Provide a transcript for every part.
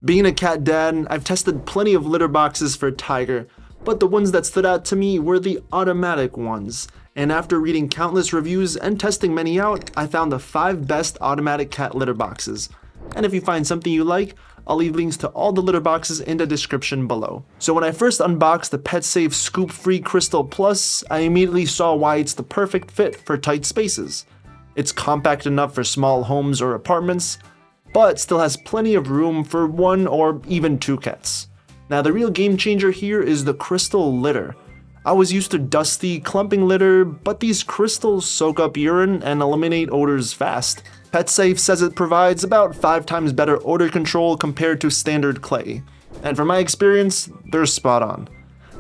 Being a cat dad, I've tested plenty of litter boxes for Tiger, but the ones that stood out to me were the automatic ones. And after reading countless reviews and testing many out, I found the 5 best automatic cat litter boxes. And if you find something you like, I'll leave links to all the litter boxes in the description below. So when I first unboxed the PetSafe Scoop Free Crystal Plus, I immediately saw why it's the perfect fit for tight spaces. It's compact enough for small homes or apartments, but still has plenty of room for 1 or even 2 cats. Now the real game changer here is the crystal litter. I was used to dusty, clumping litter, but these crystals soak up urine and eliminate odors fast. PetSafe says it provides about 5 times better odor control compared to standard clay. And from my experience, they're spot on.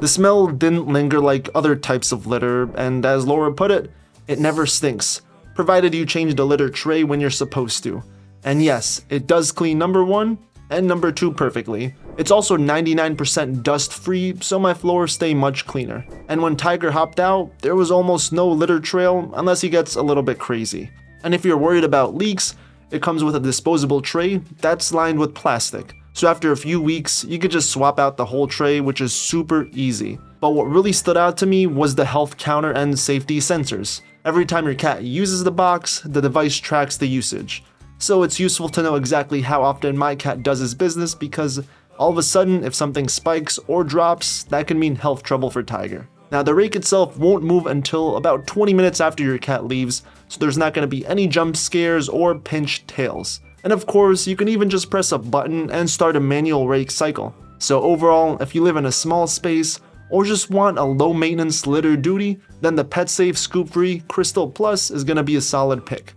The smell didn't linger like other types of litter, and as Laura put it, it never stinks, provided you change the litter tray when you're supposed to. And yes, it does clean number 1 and number 2 perfectly. It's also 99% dust free, so my floors stay much cleaner. And when Tiger hopped out, there was almost no litter trail unless he gets a little bit crazy. And if you're worried about leaks, it comes with a disposable tray that's lined with plastic. So after a few weeks, you could just swap out the whole tray, which is super easy. But what really stood out to me was the health counter and safety sensors. Every time your cat uses the box, the device tracks the usage. So it's useful to know exactly how often my cat does his business, because all of a sudden, if something spikes or drops, that can mean health trouble for Tiger. Now the rake itself won't move until about 20 minutes after your cat leaves, so there's not going to be any jump scares or pinched tails. And of course, you can even just press a button and start a manual rake cycle. So overall, if you live in a small space or just want a low maintenance litter duty, then the PetSafe Scoop Free Crystal Plus is going to be a solid pick.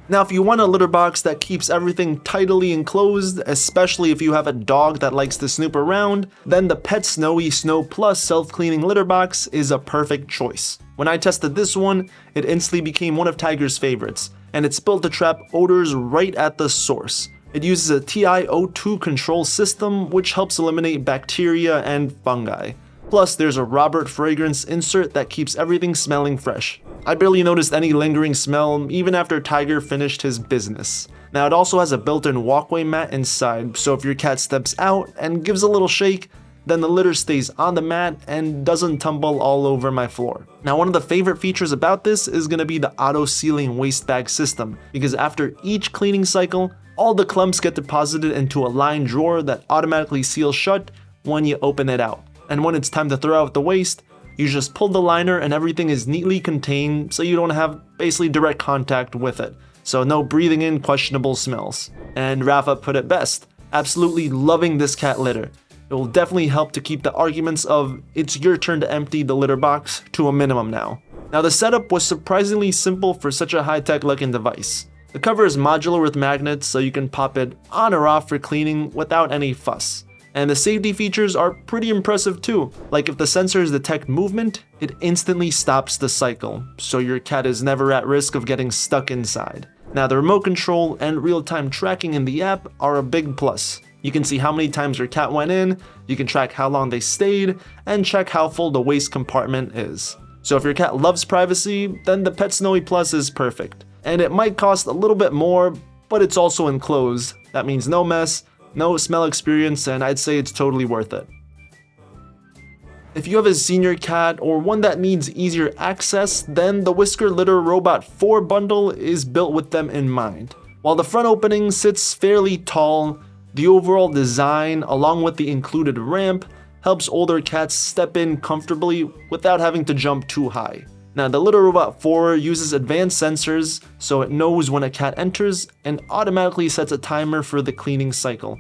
Now, if you want a litter box that keeps everything tidily enclosed, especially if you have a dog that likes to snoop around, then the Pet Snowy Snow Plus self-cleaning litter box is a perfect choice. When I tested this one, it instantly became one of Tiger's favorites, and it's built to trap odors right at the source. It uses a TiO2 control system, which helps eliminate bacteria and fungi. Plus, there's a Robert fragrance insert that keeps everything smelling fresh. I barely noticed any lingering smell even after Tiger finished his business. Now it also has a built-in walkway mat inside, so if your cat steps out and gives a little shake, then the litter stays on the mat and doesn't tumble all over my floor. Now one of the favorite features about this is going to be the auto-sealing waste bag system, because after each cleaning cycle, all the clumps get deposited into a lined drawer that automatically seals shut when you open it out. And when it's time to throw out the waste, you just pull the liner and everything is neatly contained, so you don't have basically direct contact with it. So no breathing in questionable smells. And Rafa put it best, absolutely loving this cat litter. It will definitely help to keep the arguments of it's your turn to empty the litter box to a minimum now. Now the setup was surprisingly simple for such a high-tech looking device. The cover is modular with magnets, so you can pop it on or off for cleaning without any fuss. And the safety features are pretty impressive too. Like if the sensors detect movement, it instantly stops the cycle, so your cat is never at risk of getting stuck inside. Now the remote control and real-time tracking in the app are a big plus. You can see how many times your cat went in, you can track how long they stayed, and check how full the waste compartment is. So if your cat loves privacy, then the Pet Snowy Plus is perfect. And it might cost a little bit more, but it's also enclosed. That means no mess, no smell experience, and I'd say it's totally worth it. If you have a senior cat or one that needs easier access, then the Whisker Litter Robot 4 bundle is built with them in mind. While the front opening sits fairly tall, the overall design, along with the included ramp, helps older cats step in comfortably without having to jump too high. Now the Litter Robot 4 uses advanced sensors, so it knows when a cat enters and automatically sets a timer for the cleaning cycle.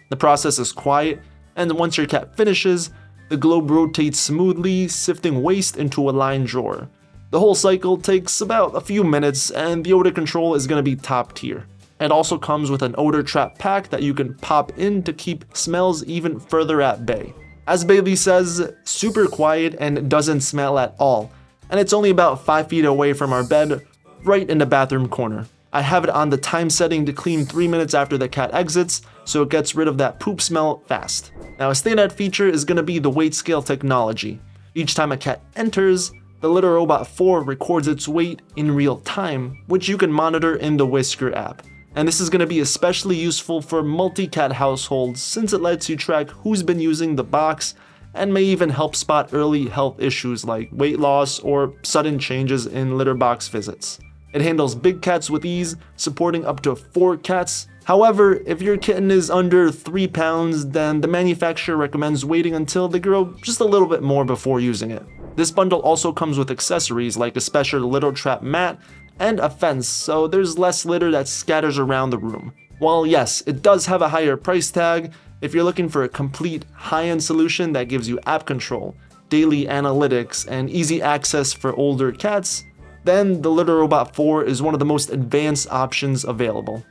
The process is quiet, and once your cat finishes, the globe rotates smoothly, sifting waste into a lined drawer. The whole cycle takes about a few minutes, and the odor control is going to be top tier. It also comes with an odor trap pack that you can pop in to keep smells even further at bay. As Bailey says, super quiet and doesn't smell at all. And it's only about 5 feet away from our bed, right in the bathroom corner. I have it on the time setting to clean 3 minutes after the cat exits, so it gets rid of that poop smell fast. Now a standout feature is going to be the weight scale technology. Each time a cat enters, the Litter Robot 4 records its weight in real time, which you can monitor in the Whisker app. And this is going to be especially useful for multi-cat households since it lets you track who's been using the box and may even help spot early health issues like weight loss or sudden changes in litter box visits. It handles big cats with ease, supporting up to 4 cats. However, if your kitten is under 3 pounds, then the manufacturer recommends waiting until they grow just a little bit more before using it. This bundle also comes with accessories like a special litter trap mat and a fence, so there's less litter that scatters around the room. While yes, it does have a higher price tag, if you're looking for a complete high-end solution that gives you app control, daily analytics, and easy access for older cats, then the Litterobot 4 is one of the most advanced options available.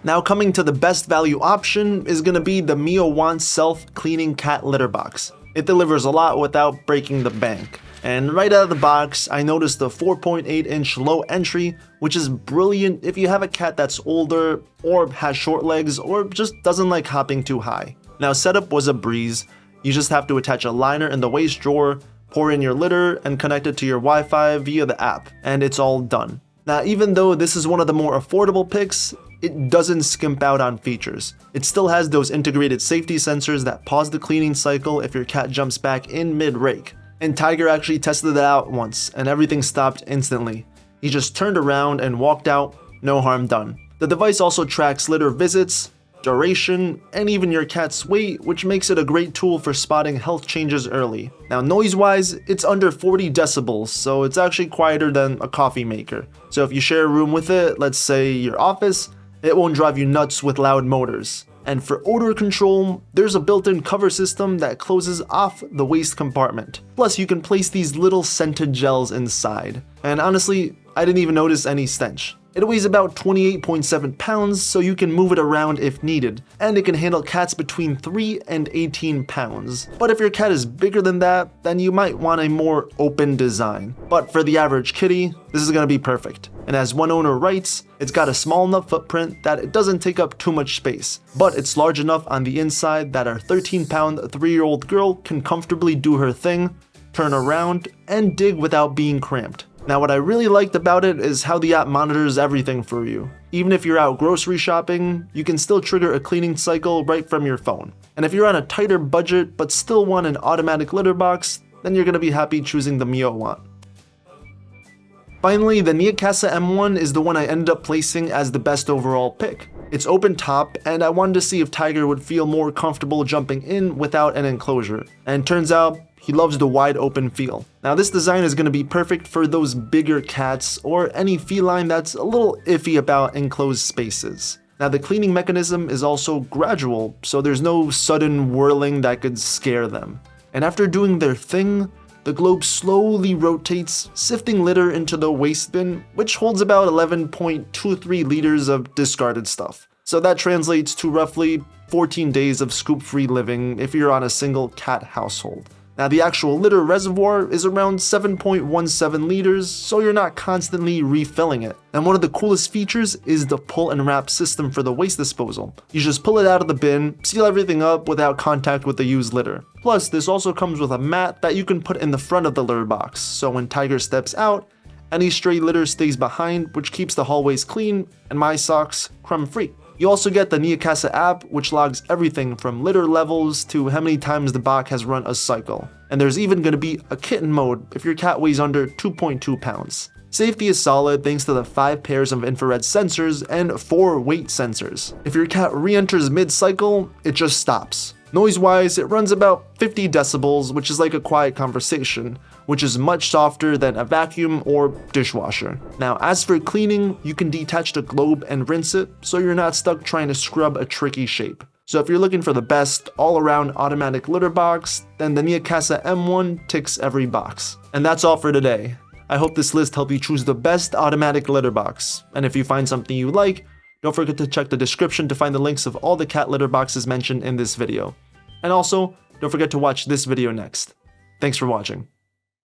Now coming to the best value option is going to be the Mio Want self-cleaning cat litter box. It delivers a lot without breaking the bank. And right out of the box, I noticed the 4.8-inch low entry, which is brilliant if you have a cat that's older, or has short legs, or just doesn't like hopping too high. Now setup was a breeze. You just have to attach a liner in the waste drawer, pour in your litter, and connect it to your Wi-Fi via the app, and it's all done. Now even though this is one of the more affordable picks, it doesn't skimp out on features. It still has those integrated safety sensors that pause the cleaning cycle if your cat jumps back in mid-rake. And Tiger actually tested it out once, and everything stopped instantly. He just turned around and walked out, no harm done. The device also tracks litter visits, duration, and even your cat's weight, which makes it a great tool for spotting health changes early. Now noise-wise, it's under 40 decibels, so it's actually quieter than a coffee maker. So if you share a room with it, let's say your office, it won't drive you nuts with loud motors. And for odor control, there's a built-in cover system that closes off the waste compartment. Plus, you can place these little scented gels inside. And honestly, I didn't even notice any stench. It weighs about 28.7 pounds, so you can move it around if needed, and it can handle cats between 3 and 18 pounds. But if your cat is bigger than that, then you might want a more open design. But for the average kitty, this is going to be perfect. And as one owner writes, it's got a small enough footprint that it doesn't take up too much space, but it's large enough on the inside that our 13-pound 3-year-old girl can comfortably do her thing, turn around, and dig without being cramped. Now what I really liked about it is how the app monitors everything for you. Even if you're out grocery shopping, you can still trigger a cleaning cycle right from your phone. And if you're on a tighter budget but still want an automatic litter box, then you're going to be happy choosing the Mio Want. Finally, the Niacasa M1 is the one I ended up placing as the best overall pick. It's open top, and I wanted to see if Tiger would feel more comfortable jumping in without an enclosure. And turns out, he loves the wide open feel. Now this design is going to be perfect for those bigger cats or any feline that's a little iffy about enclosed spaces. Now the cleaning mechanism is also gradual, so there's no sudden whirling that could scare them. And after doing their thing, the globe slowly rotates, sifting litter into the waste bin, which holds about 11.23 liters of discarded stuff. So that translates to roughly 14 days of scoop-free living if you're on a single cat household. Now the actual litter reservoir is around 7.17 liters, so you're not constantly refilling it. And one of the coolest features is the pull and wrap system for the waste disposal. You just pull it out of the bin, seal everything up without contact with the used litter. Plus, this also comes with a mat that you can put in the front of the litter box, so when Tiger steps out, any stray litter stays behind, which keeps the hallways clean and my socks crumb-free. You also get the Niacasa app, which logs everything from litter levels to how many times the box has run a cycle. And there's even going to be a kitten mode if your cat weighs under 2.2 pounds. Safety is solid thanks to the 5 pairs of infrared sensors and 4 weight sensors. If your cat re-enters mid-cycle, it just stops. Noise-wise, it runs about 50 decibels, which is like a quiet conversation, which is much softer than a vacuum or dishwasher. Now, as for cleaning, you can detach the globe and rinse it, so you're not stuck trying to scrub a tricky shape. So if you're looking for the best all-around automatic litter box, then the Niacasa M1 ticks every box. And that's all for today. I hope this list helped you choose the best automatic litter box. And if you find something you like, don't forget to check the description to find the links of all the cat litter boxes mentioned in this video. And also, don't forget to watch this video next. Thanks for watching.